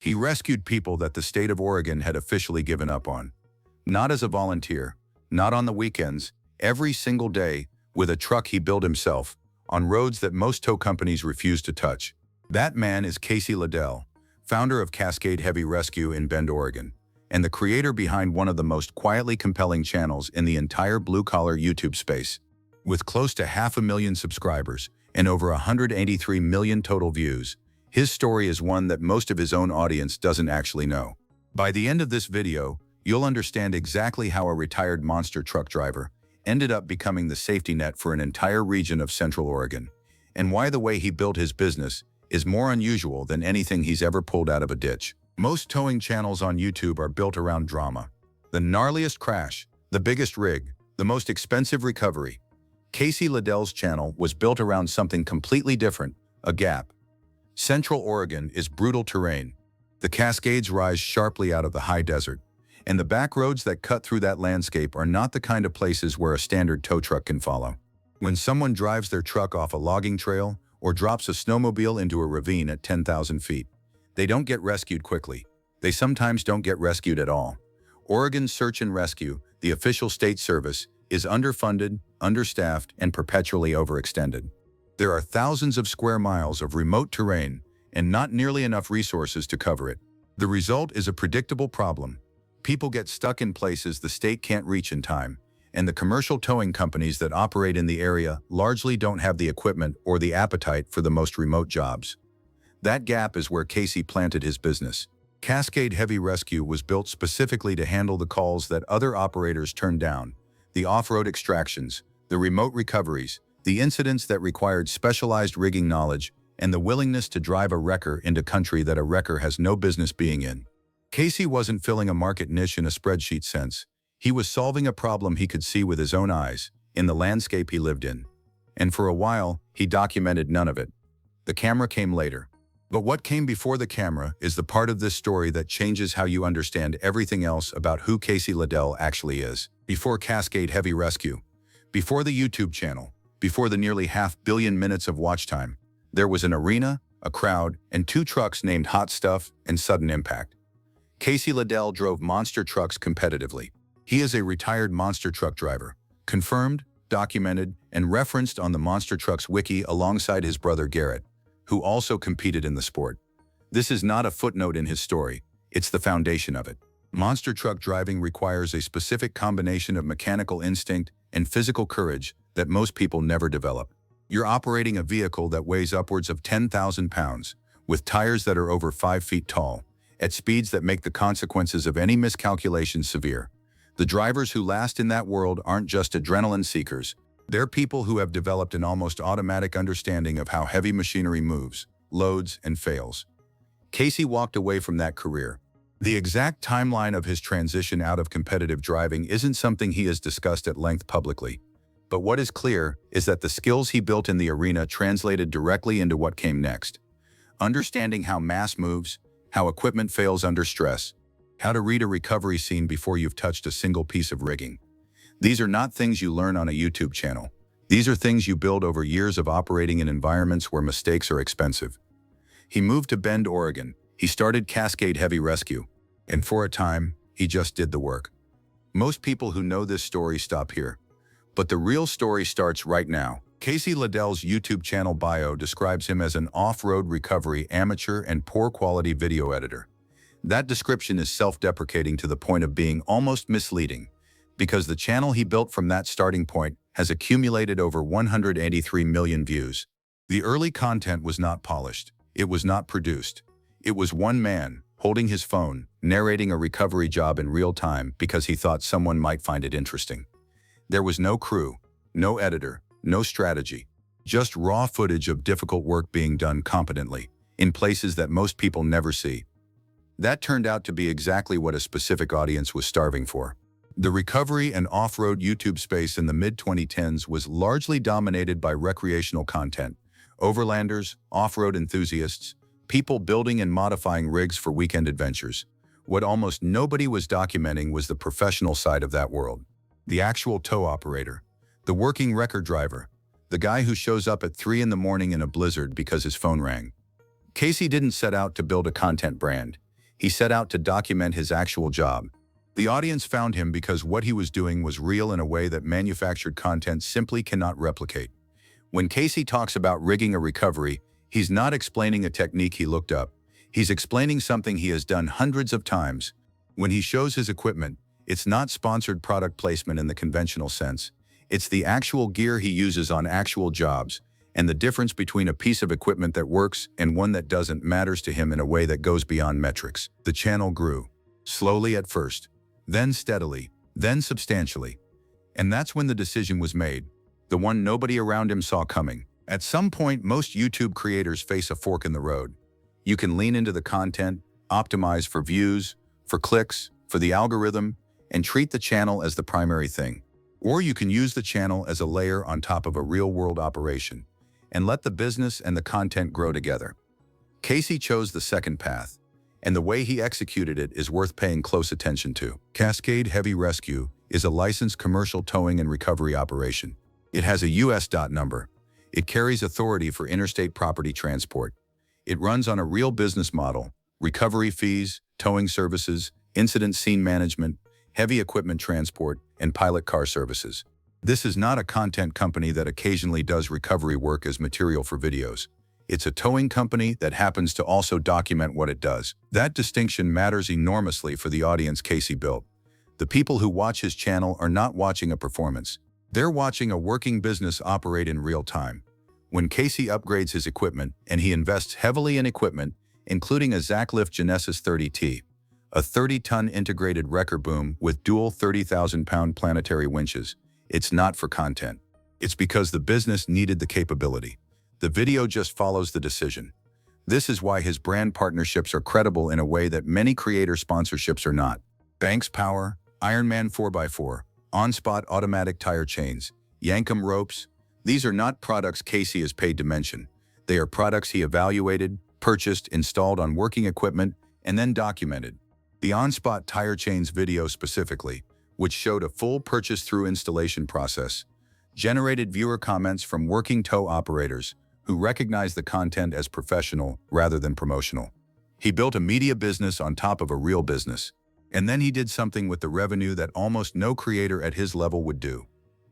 He rescued people that the state of Oregon had officially given up on. Not as a volunteer, not on the weekends, every single day, with a truck he built himself, on roads that most tow companies refuse to touch. That man is Casey LaDelle, founder of Cascade Heavy Rescue in Bend, Oregon, and the creator behind one of the most quietly compelling channels in the entire blue-collar YouTube space. With close to 500,000 subscribers and over 183 million total views, his story is one that most of his own audience doesn't actually know. By the end of this video, you'll understand exactly how a retired monster truck driver ended up becoming the safety net for an entire region of Central Oregon, and why the way he built his business is more unusual than anything he's ever pulled out of a ditch. Most towing channels on YouTube are built around drama. The gnarliest crash, the biggest rig, the most expensive recovery. Casey LaDelle's channel was built around something completely different, a gap. Central Oregon is brutal terrain. The Cascades rise sharply out of the high desert, and the back roads that cut through that landscape are not the kind of places where a standard tow truck can follow. When someone drives their truck off a logging trail or drops a snowmobile into a ravine at 10,000 feet, they don't get rescued quickly. They sometimes don't get rescued at all. Oregon's Search and Rescue, the official state service, is underfunded, understaffed, and perpetually overextended. There are thousands of square miles of remote terrain and not nearly enough resources to cover it. The result is a predictable problem. People get stuck in places the state can't reach in time, and the commercial towing companies that operate in the area largely don't have the equipment or the appetite for the most remote jobs. That gap is where Casey planted his business. Cascade Heavy Rescue was built specifically to handle the calls that other operators turned down, the off-road extractions, the remote recoveries, the incidents that required specialized rigging knowledge, and the willingness to drive a wrecker into country that a wrecker has no business being in. Casey wasn't filling a market niche in a spreadsheet sense. He was solving a problem he could see with his own eyes, in the landscape he lived in. And for a while, he documented none of it. The camera came later. But what came before the camera is the part of this story that changes how you understand everything else about who Casey LaDelle actually is. Before Cascade Heavy Rescue, before the YouTube channel, before the nearly 500 million minutes of watch time, there was an arena, a crowd, and 2 trucks named Hot Stuff and Sudden Impact. Casey LaDelle drove monster trucks competitively. He is a retired monster truck driver, confirmed, documented, and referenced on the Monster Trucks wiki alongside his brother Garrett, who also competed in the sport. This is not a footnote in his story, it's the foundation of it. Monster truck driving requires a specific combination of mechanical instinct and physical courage that most people never develop. You're operating a vehicle that weighs upwards of 10,000 pounds, with tires that are over 5 feet tall, at speeds that make the consequences of any miscalculation severe. The drivers who last in that world aren't just adrenaline seekers. They're people who have developed an almost automatic understanding of how heavy machinery moves, loads, and fails. Casey walked away from that career. The exact timeline of his transition out of competitive driving isn't something he has discussed at length publicly. But what is clear is that the skills he built in the arena translated directly into what came next. Understanding how mass moves, how equipment fails under stress, how to read a recovery scene before you've touched a single piece of rigging. These are not things you learn on a YouTube channel. These are things you build over years of operating in environments where mistakes are expensive. He moved to Bend, Oregon. He started Cascade Heavy Rescue, and for a time, he just did the work. Most people who know this story stop here, but the real story starts right now. Casey LaDelle's YouTube channel bio describes him as an off-road recovery amateur and poor-quality video editor. That description is self-deprecating to the point of being almost misleading, because the channel he built from that starting point has accumulated over 183 million views. The early content was not polished. It was not produced. It was one man, holding his phone, narrating a recovery job in real time because he thought someone might find it interesting. There was no crew, no editor, no strategy, just raw footage of difficult work being done competently, in places that most people never see. That turned out to be exactly what a specific audience was starving for. The recovery and off-road YouTube space in the mid-2010s was largely dominated by recreational content, overlanders, off-road enthusiasts, people building and modifying rigs for weekend adventures. What almost nobody was documenting was the professional side of that world. The actual tow operator, the working wrecker driver, the guy who shows up at 3 in the morning in a blizzard because his phone rang. Casey didn't set out to build a content brand. He set out to document his actual job. The audience found him because what he was doing was real in a way that manufactured content simply cannot replicate. When Casey talks about rigging a recovery, he's not explaining a technique he looked up. He's explaining something he has done hundreds of times. When he shows his equipment, it's not sponsored product placement in the conventional sense. It's the actual gear he uses on actual jobs, and the difference between a piece of equipment that works and one that doesn't matters to him in a way that goes beyond metrics. The channel grew. Slowly at first, then steadily, then substantially. And that's when the decision was made, the one nobody around him saw coming. At some point, most YouTube creators face a fork in the road. You can lean into the content, optimize for views, for clicks, for the algorithm, and treat the channel as the primary thing. Or you can use the channel as a layer on top of a real-world operation and let the business and the content grow together. Casey chose the second path, and the way he executed it is worth paying close attention to. Cascade Heavy Rescue is a licensed commercial towing and recovery operation. It has a U.S. DOT number. It carries authority for interstate property transport. It runs on a real business model: recovery fees, towing services, incident scene management, heavy equipment transport, and pilot car services. This is not a content company that occasionally does recovery work as material for videos. It's a towing company that happens to also document what it does. That distinction matters enormously for the audience Casey built. The people who watch his channel are not watching a performance. They're watching a working business operate in real time. When Casey upgrades his equipment, and he invests heavily in equipment, including a Zaclift Genesis 30T, a 30-ton integrated wrecker boom with dual 30,000-pound planetary winches, it's not for content. It's because the business needed the capability. The video just follows the decision. This is why his brand partnerships are credible in a way that many creator sponsorships are not. Banks Power, Ironman 4x4, On-Spot automatic tire chains, Yankum ropes. These are not products Casey is paid to mention. They are products he evaluated, purchased, installed on working equipment, and then documented. The On-Spot tire chains video specifically, which showed a full purchase through installation process, generated viewer comments from working tow operators who recognized the content as professional rather than promotional. He built a media business on top of a real business. And then he did something with the revenue that almost no creator at his level would do.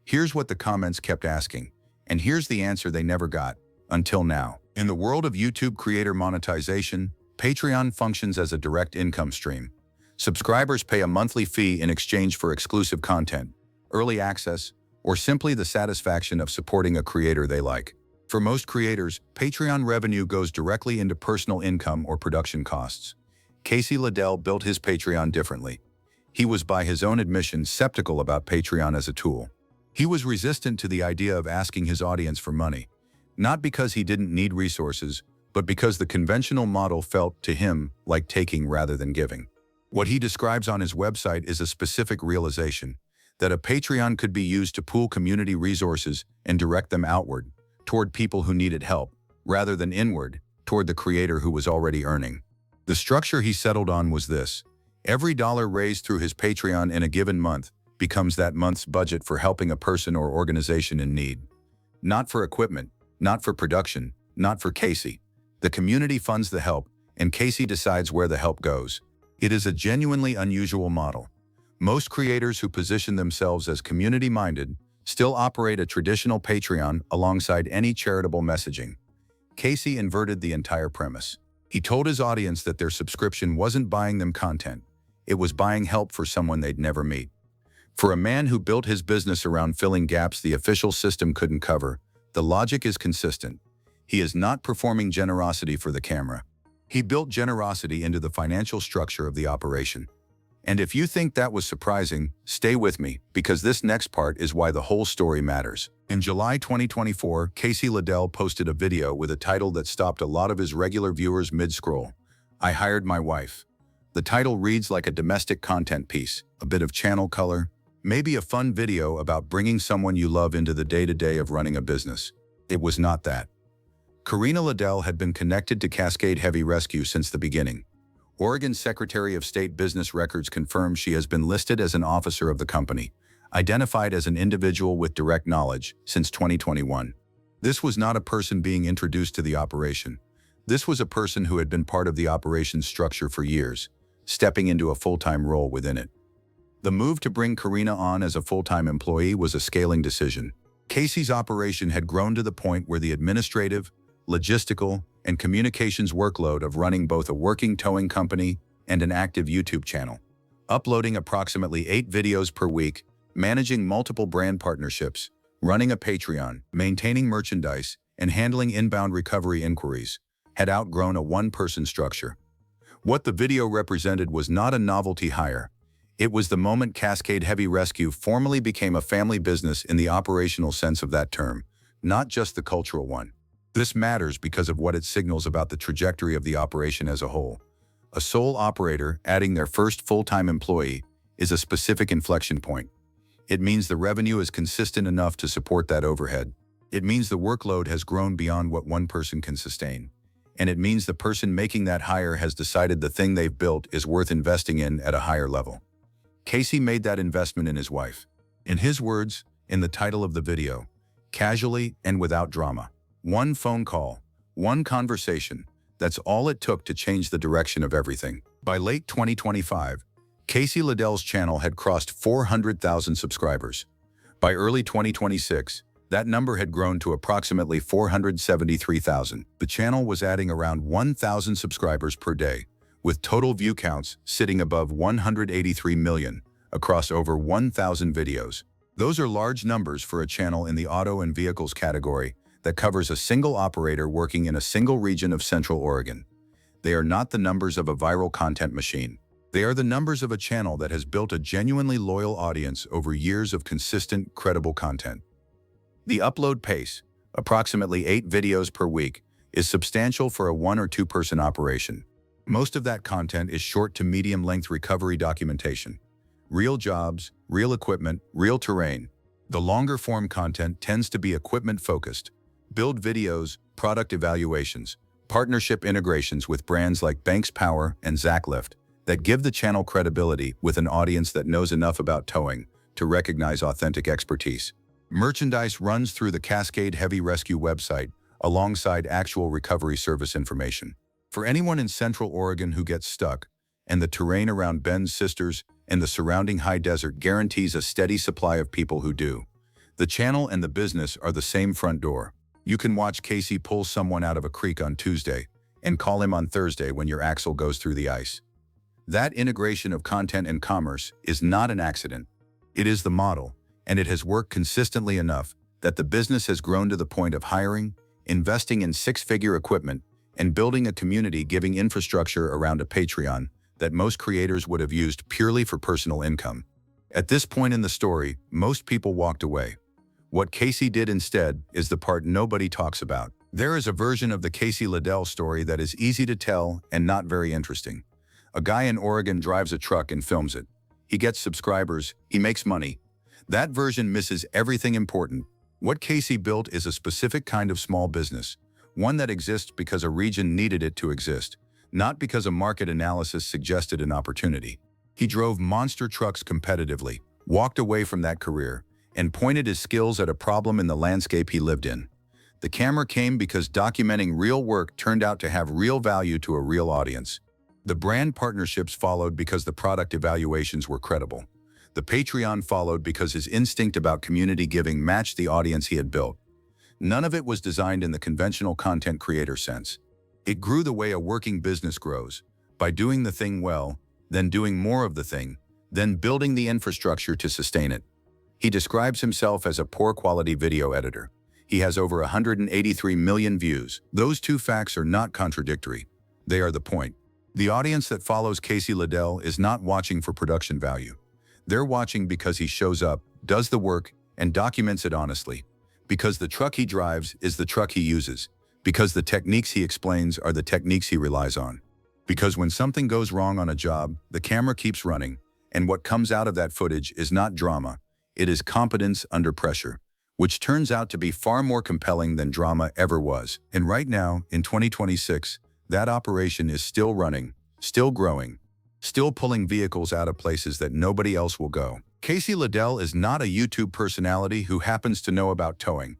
Here's what the comments kept asking, and here's the answer they never got, until now. In the world of YouTube creator monetization, Patreon functions as a direct income stream. Subscribers pay a monthly fee in exchange for exclusive content, early access, or simply the satisfaction of supporting a creator they like. For most creators, Patreon revenue goes directly into personal income or production costs. Casey LaDelle built his Patreon differently. He was, by his own admission, skeptical about Patreon as a tool. He was resistant to the idea of asking his audience for money, not because he didn't need resources, but because the conventional model felt, to him, like taking rather than giving. What he describes on his website is a specific realization, that a Patreon could be used to pool community resources and direct them outward, toward people who needed help, rather than inward, toward the creator who was already earning. The structure he settled on was this: every dollar raised through his Patreon in a given month becomes that month's budget for helping a person or organization in need. Not for equipment, not for production, not for Casey. The community funds the help, and Casey decides where the help goes. It is a genuinely unusual model. Most creators who position themselves as community-minded still operate a traditional Patreon alongside any charitable messaging. Casey inverted the entire premise. He told his audience that their subscription wasn't buying them content. It was buying help for someone they'd never meet. For a man who built his business around filling gaps the official system couldn't cover, the logic is consistent. He is not performing generosity for the camera. He built generosity into the financial structure of the operation. And if you think that was surprising, stay with me, because this next part is why the whole story matters. In July 2024, Casey LaDelle posted a video with a title that stopped a lot of his regular viewers mid-scroll. "I hired my wife." The title reads like a domestic content piece, a bit of channel color, maybe a fun video about bringing someone you love into the day-to-day of running a business. It was not that. Karina LaDelle had been connected to Cascade Heavy Rescue since the beginning. Oregon's Secretary of State Business Records confirmed she has been listed as an officer of the company, identified as an individual with direct knowledge, since 2021. This was not a person being introduced to the operation. This was a person who had been part of the operations structure for years, stepping into a full-time role within it. The move to bring Karina on as a full-time employee was a scaling decision. Casey's operation had grown to the point where the administrative, logistical, and communications workload of running both a working towing company and an active YouTube channel, uploading approximately 8 videos per week, managing multiple brand partnerships, running a Patreon, maintaining merchandise, and handling inbound recovery inquiries, had outgrown a one-person structure. What the video represented was not a novelty hire. It was the moment Cascade Heavy Rescue formally became a family business in the operational sense of that term, not just the cultural one. This matters because of what it signals about the trajectory of the operation as a whole. A sole operator adding their first full-time employee is a specific inflection point. It means the revenue is consistent enough to support that overhead. It means the workload has grown beyond what one person can sustain. And it means the person making that hire has decided the thing they've built is worth investing in at a higher level. Casey made that investment in his wife. In his words, in the title of the video, casually and without drama. One phone call, one conversation, that's all it took to change the direction of everything. By late 2025, Casey LaDelle's channel had crossed 400,000 subscribers. By early 2026, that number had grown to approximately 473,000. The channel was adding around 1,000 subscribers per day, with total view counts sitting above 183 million across over 1,000 videos. Those are large numbers for a channel in the auto and vehicles category that covers a single operator working in a single region of Central Oregon. They are not the numbers of a viral content machine. They are the numbers of a channel that has built a genuinely loyal audience over years of consistent, credible content. The upload pace, approximately 8 videos per week, is substantial for a 1- or 2-person operation. Most of that content is short to medium-length recovery documentation. Real jobs, real equipment, real terrain. The longer-form content tends to be equipment-focused. Build videos, product evaluations, partnership integrations with brands like Banks Power and Zaclift that give the channel credibility with an audience that knows enough about towing to recognize authentic expertise. Merchandise runs through the Cascade Heavy Rescue website alongside actual recovery service information. For anyone in Central Oregon who gets stuck, and the terrain around Ben's sisters and the surrounding high desert guarantees a steady supply of people who do. The channel and the business are the same front door. You can watch Casey pull someone out of a creek on Tuesday and call him on Thursday when your axle goes through the ice. That integration of content and commerce is not an accident. It is the model, and it has worked consistently enough that the business has grown to the point of hiring, investing in 6-figure equipment, and building a community giving infrastructure around a Patreon that most creators would have used purely for personal income. At this point in the story, most people walked away. What Casey did instead is the part nobody talks about. There is a version of the Casey LaDelle story that is easy to tell and not very interesting. A guy in Oregon drives a truck and films it. He gets subscribers, he makes money. That version misses everything important. What Casey built is a specific kind of small business, one that exists because a region needed it to exist, not because a market analysis suggested an opportunity. He drove monster trucks competitively, walked away from that career, and pointed his skills at a problem in the landscape he lived in. The camera came because documenting real work turned out to have real value to a real audience. The brand partnerships followed because the product evaluations were credible. The Patreon followed because his instinct about community giving matched the audience he had built. None of it was designed in the conventional content creator sense. It grew the way a working business grows, by doing the thing well, then doing more of the thing, then building the infrastructure to sustain it. He describes himself as a poor-quality video editor. He has over 183 million views. Those two facts are not contradictory. They are the point. The audience that follows Casey LaDelle is not watching for production value. They're watching because he shows up, does the work, and documents it honestly. Because the truck he drives is the truck he uses. Because the techniques he explains are the techniques he relies on. Because when something goes wrong on a job, the camera keeps running, and what comes out of that footage is not drama. It is competence under pressure, which turns out to be far more compelling than drama ever was. And right now, in 2026, that operation is still running, still growing, still pulling vehicles out of places that nobody else will go. Casey LaDelle is not a YouTube personality who happens to know about towing.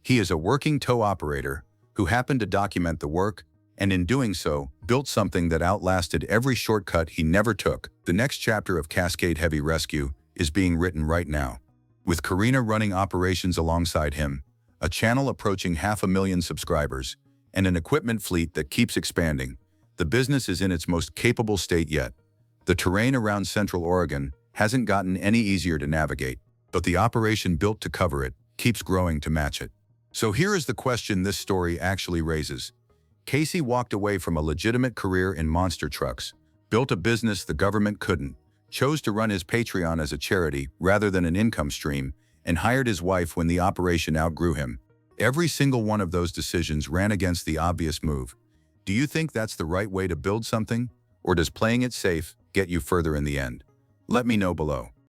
He is a working tow operator who happened to document the work and in doing so, built something that outlasted every shortcut he never took. The next chapter of Cascade Heavy Rescue is being written right now, with Karina running operations alongside him, a channel approaching 500,000 subscribers, and an equipment fleet that keeps expanding. The business is in its most capable state yet. The terrain around Central Oregon hasn't gotten any easier to navigate, but the operation built to cover it keeps growing to match it. So here is the question this story actually raises. Casey walked away from a legitimate career in monster trucks, built a business the government couldn't, chose to run his Patreon as a charity rather than an income stream, and hired his wife when the operation outgrew him. Every single one of those decisions ran against the obvious move. Do you think that's the right way to build something, or does playing it safe get you further in the end? Let me know below.